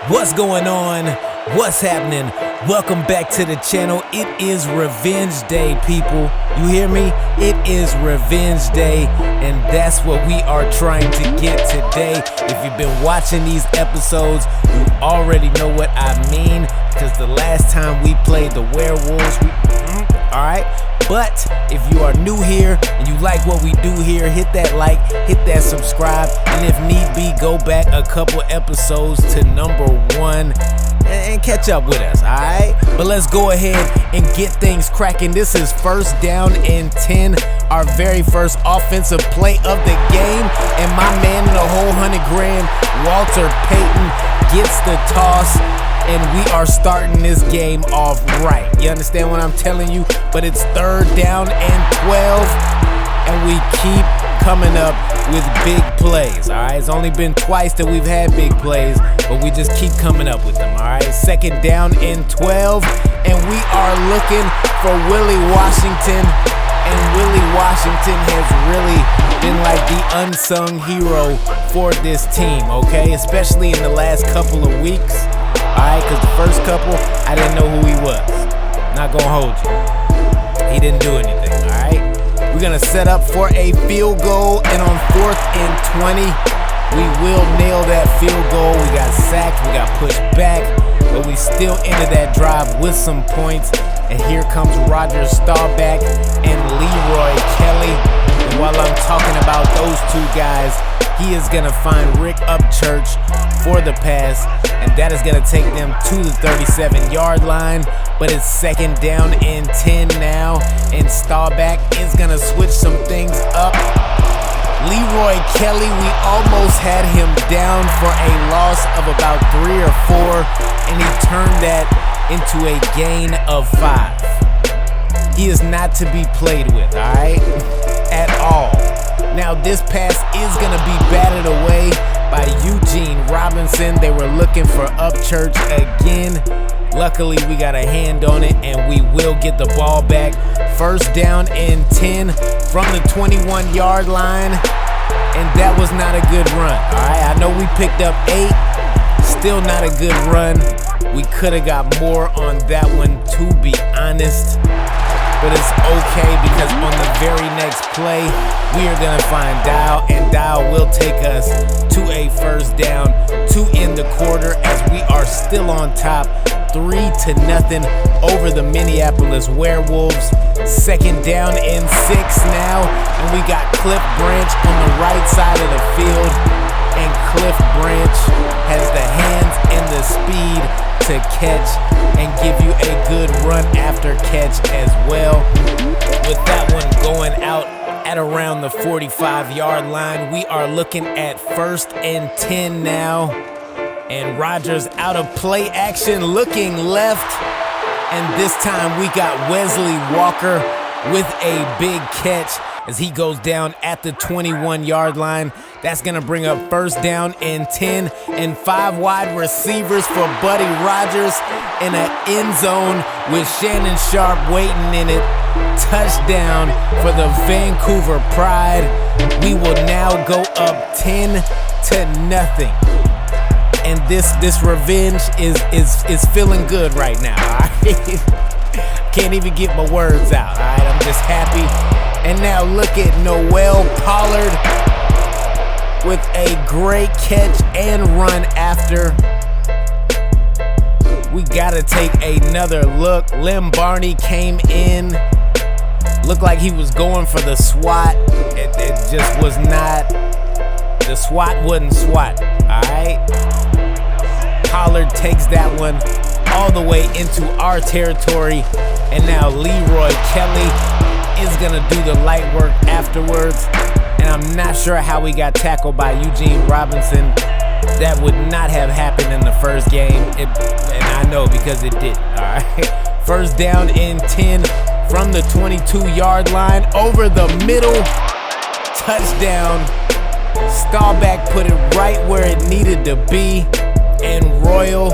What's going on? What's happening? Welcome back to the channel. It is Revenge Day, people. You hear me? It is Revenge Day, and that's what we are trying to get today. If you've been watching these episodes, you already know what I mean, because the last time we played the werewolves, alright? But if you are new here and you like what we do here, hit that like, hit that subscribe, and if need be, go back a couple episodes to number 1 and catch up with us, alright? But let's go ahead and get things cracking. This is first down and 10, our very first offensive play of the game, and my man in the whole $100,000, Walter Payton, gets the toss. And we are starting this game off right. You understand what I'm telling you? But it's third down and 12, and we keep coming up with big plays, all right? It's only been twice that we've had big plays, but we just keep coming up with them, all right? Second down and 12, and we are looking for Willie Washington, and Willie Washington has really been like the unsung hero for this team, okay? Especially in the last couple of weeks. Alright, because the first couple, I didn't know who he was. Not gonna hold you. He didn't do anything, alright? We're gonna set up for a field goal, and on 4th and 20, we will nail that field goal. We got sacked, we got pushed back, but we still ended that drive with some points. And here comes Roger Staubach and Leroy Kelly. And while I'm talking about those two guys, he is gonna find Rick Upchurch for the pass, and that is gonna take them to the 37-yard line. But it's second down and 10 now, and Staubach is gonna switch some things up. Leroy Kelly, we almost had him down for a loss of about 3 or 4, and he turned that into a gain of 5. He is not to be played with, all right? At all. Now this pass is gonna be batted away by Eugene Robinson. They were looking for Upchurch again. Luckily we got a hand on it, and we will get the ball back. First down and 10 from the 21-yard line, and that was not a good run. Alright, I know we picked up 8, still not a good run. We could have got more on that one, to be honest. But it's okay, because on the very next play, we are gonna find Dial, and Dial will take us to a first down to end the quarter, as we are still on top 3-0 over the Minneapolis Werewolves. Second down and 6 now, and we got Cliff Branch on the right side of the field, and Cliff Branch has the hands and the speed to catch and give you a good run after catch as well. With that one going out at around the 45-yard line, we are looking at first and 10 now, and Rodgers out of play action, looking left, and this time we got Wesley Walker with a big catch as he goes down at the 21-yard line. That's gonna bring up first down and 10, and 5 wide receivers for Buddy Rodgers in an end zone with Shannon Sharp waiting in it. Touchdown for the Vancouver Pride. We will now go up 10-0. And this revenge is feeling good right now. Right? Can't even get my words out. Alright, I'm just happy. And now look at Noel Pollard with a great catch and run after. We gotta take another look. Lim Barney came in. Looked like he was going for the SWAT. It just was not. The SWAT wasn't SWAT, alright? Pollard takes that one all the way into our territory. And now Leroy Kelly is gonna do the light work afterwards, and I'm not sure how we got tackled by Eugene Robinson. That would not have happened in the first game, and I know because it did. All right, first down and 10 from the 22-yard line, over the middle, touchdown. Staubach put it right where it needed to be, and Royal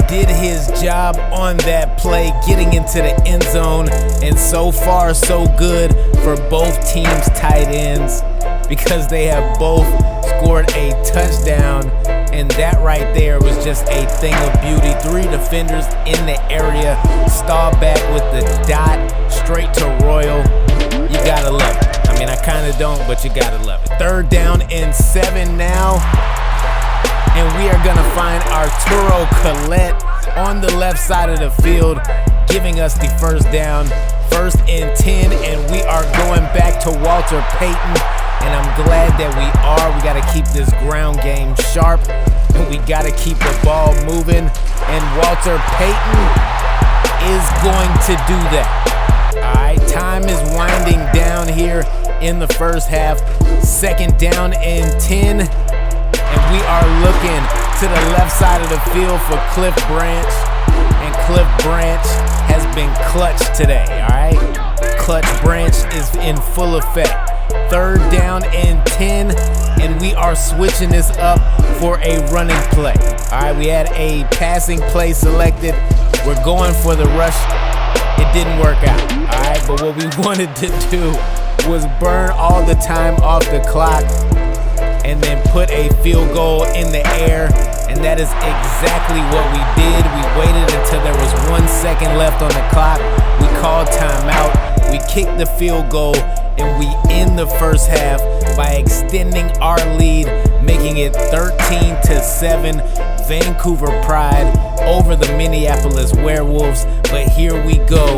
did his job on that play, getting into the end zone. And so far so good for both teams' tight ends, because they have both scored a touchdown, and that right there was just a thing of beauty. 3 defenders in the area. Staubach with the dot straight to Royal. You gotta love it. I mean, I kinda don't, but you gotta love it. 3rd down and 7 now. And we are gonna find Arturo Collette on the left side of the field, giving us the 1st down. 1st and 10, and we are going back to Walter Payton. And I'm glad that we are. We gotta keep this ground game sharp, and we gotta keep the ball moving. And Walter Payton is going to do that. All right, time is winding down here in the 1st half. 2nd down and 10, and we are looking to the left side of the field for Cliff Branch. And Cliff Branch has been clutch today, all right? Clutch Branch is in full effect. 3rd down and 10, and we are switching this up for a running play. All right, we had a passing play selected. We're going for the rush. It didn't work out, all right? But what we wanted to do was burn all the time off the clock and then put a field goal in the air. And that is exactly what we did. We waited until there was 1 second left on the clock. We called timeout. We kicked the field goal, and we end the 1st half by extending our lead, making it 13-7. Vancouver Pride over the Minneapolis Werewolves. But here we go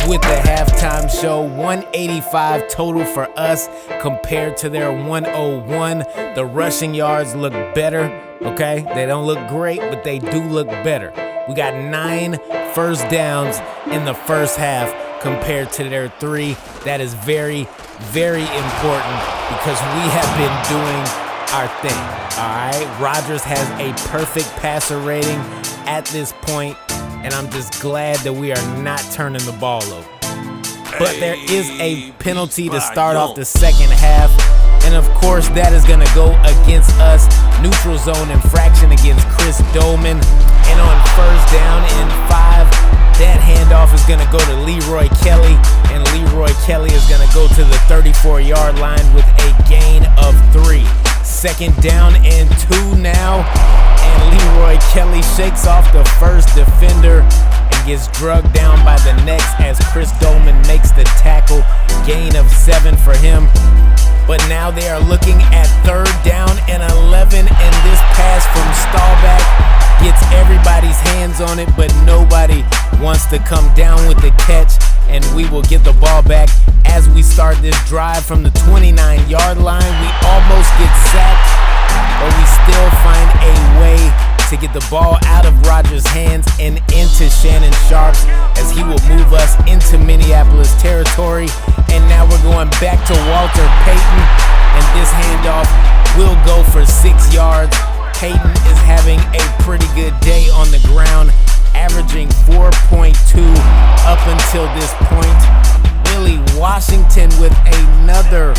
with the halftime show. 185 total for us compared to their 101. The rushing yards look better. Okay, they don't look great, but they do look better. We got 9 first downs in the 1st half compared to their 3. That is very, very important because we have been doing our thing. All right, Rodgers has a perfect passer rating at this point, and I'm just glad that we are not turning the ball over. But there is a penalty to start off the 2nd half. And of course, that is gonna go against us. Neutral zone infraction against Chris Dolman. And on 1st down and 5, that handoff is gonna go to Leroy Kelly. And Leroy Kelly is gonna go to the 34-yard line with a gain of 3. 2nd down and 2 now. And Leroy Kelly shakes off the 1st defender and gets drugged down by the next as Chris Dolman makes the tackle. Gain of 7 for him. But now they are looking at 3rd down and 11, and this pass from Staubach gets everybody's hands on it, but nobody wants to come down with the catch, and we will get the ball back as we start this drive from the 29-yard line. We almost get sacked, but we still find a way to get the ball out of Rodgers' hands and into Shannon Sharps as he will move us into Minneapolis territory. And now we're going back to Walter Payton, and this handoff will go for 6 yards. Payton is having a pretty good day on the ground, averaging 4.2 up until this point. Willie Washington with another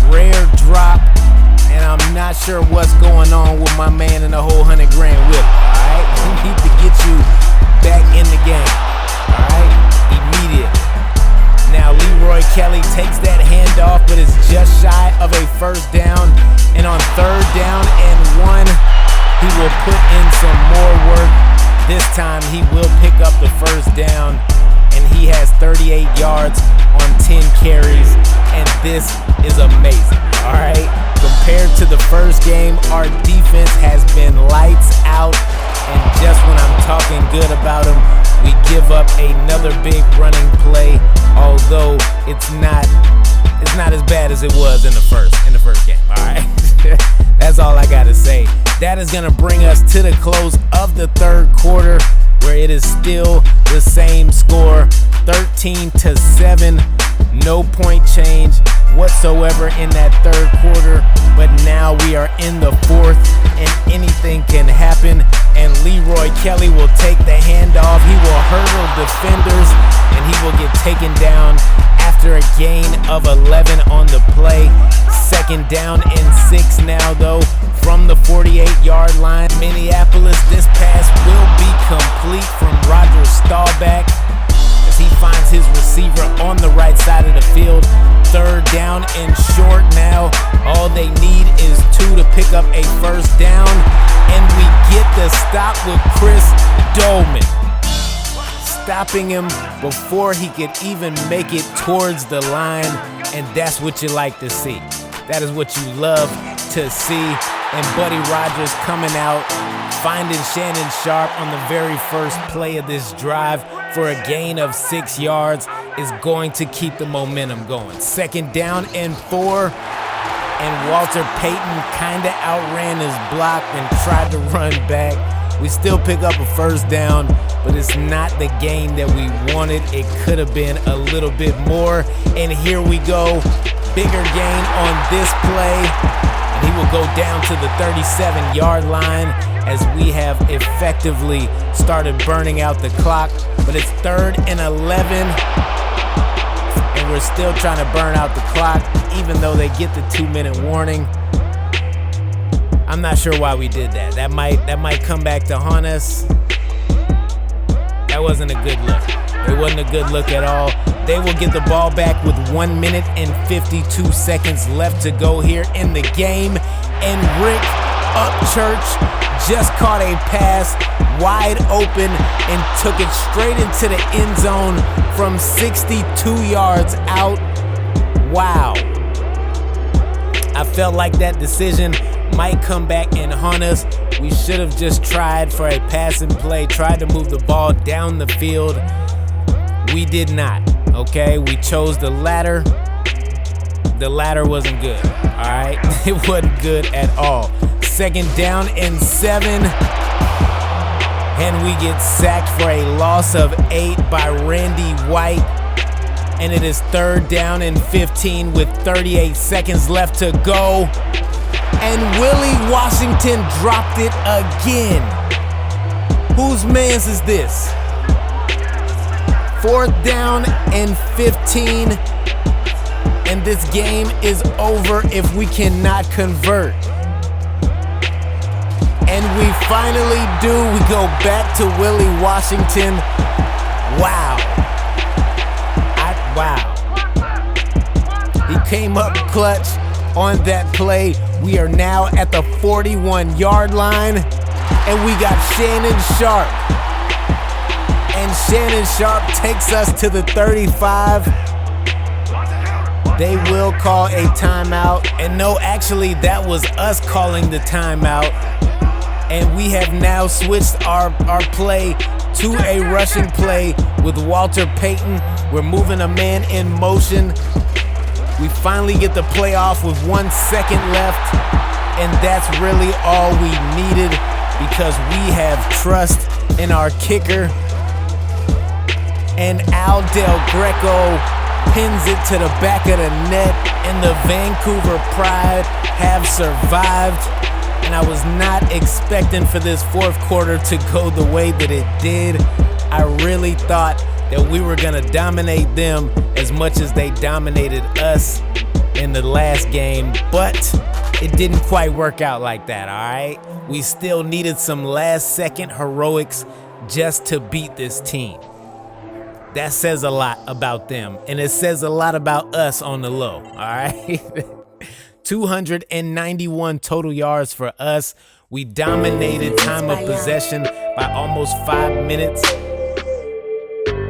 rare drop, and I'm not sure what's going on with my man and the whole 100 grand Willie. All right, we need to get you back in the game. All right, immediately. Now Leroy Kelly takes that handoff, but it's just shy of a 1st down. And on 3rd down and 1, he will put in some more work. This time he will pick up the 1st down, and he has 38 yards on 10 carries, and this is amazing. All right, compared to the 1st game, our defense has been lights out, and just when I'm talking good about them, we give up another big running play, although it's not as bad as it was in the first game. All right, that's all I gotta say. That is gonna bring us to the close of the 3rd quarter, where it is still the same score, 13-7. No point change whatsoever in that 3rd quarter, but now we are in the 4th, and anything can happen. And Leroy Kelly will take the handoff. He will hurdle defenders, and he will get taken down after a gain of 11 on the play. 2nd down and 6 now, though, from the 48-yard line. Minneapolis, this pass will be complete from Roger Staubach as he finds his receiver on the right side of the field. 3rd down and short now. All they need is 2 to pick up a 1st down, and we get stop with Chris Dolman, stopping him before he could even make it towards the line, and that's what you like to see. That is what you love to see. And Buddy Rogers coming out, finding Shannon Sharp on the very first play of this drive for a gain of 6 yards is going to keep the momentum going. 2nd down and 4, and Walter Payton kind of outran his block and tried to run back. We still pick up a 1st down, but it's not the gain that we wanted. It could have been a little bit more. And here we go. Bigger gain on this play. And he will go down to the 37-yard line as we have effectively started burning out the clock. But it's 3rd and 11. And we're still trying to burn out the clock, even though they get the 2-minute warning. I'm not sure why we did that. That might come back to haunt us. That wasn't a good look. It wasn't a good look at all. They will get the ball back with 1 minute and 52 seconds left to go here in the game. And Rick Upchurch just caught a pass wide open and took it straight into the end zone from 62 yards out. Wow. I felt like that decision might come back and haunt us. We should have just tried for a passing play, tried to move the ball down the field. We did not, okay? We chose the latter. The latter wasn't good, all right? It wasn't good at all. 2nd down and 7. And we get sacked for a loss of 8 by Randy White. And it is 3rd down and 15 with 38 seconds left to go. And Willie Washington dropped it again. Whose mans is this? 4th down and 15. And this game is over if we cannot convert. And we finally do. We go back to Willie Washington. Wow. Wow. He came up clutch on that play. We are now at the 41-yard line. And we got Shannon Sharp. And Shannon Sharp takes us to the 35. They will call a timeout. And no, actually, that was us calling the timeout. And we have now switched our play to a rushing play with Walter Payton. We're moving a man in motion. We finally get the play off with 1 second left. And that's really all we needed because we have trust in our kicker. And Al Del Greco pins it to the back of the net, and the Vancouver Pride have survived. And I was not expecting for this 4th quarter to go the way that it did. I really thought that we were gonna dominate them as much as they dominated us in the last game, but it didn't quite work out like that, all right? We still needed some last-second heroics just to beat this team. That says a lot about them, and it says a lot about us on the low, all right? 291 total yards for us. We dominated time of possession by almost 5 minutes.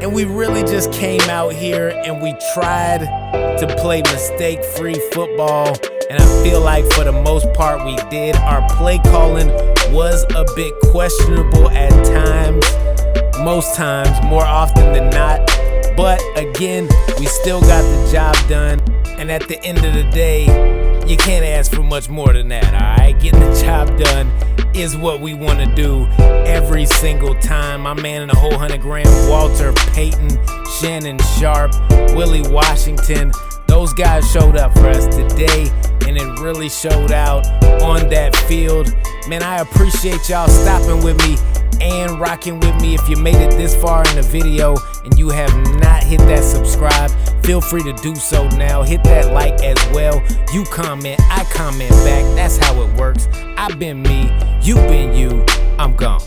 And we really just came out here and we tried to play mistake-free football. And I feel like for the most part we did. Our play calling was a bit questionable at times. Most times, more often than not. But again, we still got the job done. And at the end of the day, you can't ask for much more than that, all right? Getting the job done is what we want to do every single time. My man in the whole 100 grand, Walter Payton, Shannon Sharp, Willie Washington. Those guys showed up for us today, and it really showed out on that field. Man, I appreciate y'all stopping with me and rocking with me. If you made it this far in the video and you have not hit that subscribe, feel free to do so now. Hit that like as well. You comment, I comment back. That's how it works. I've been me, you've been you. I'm gone.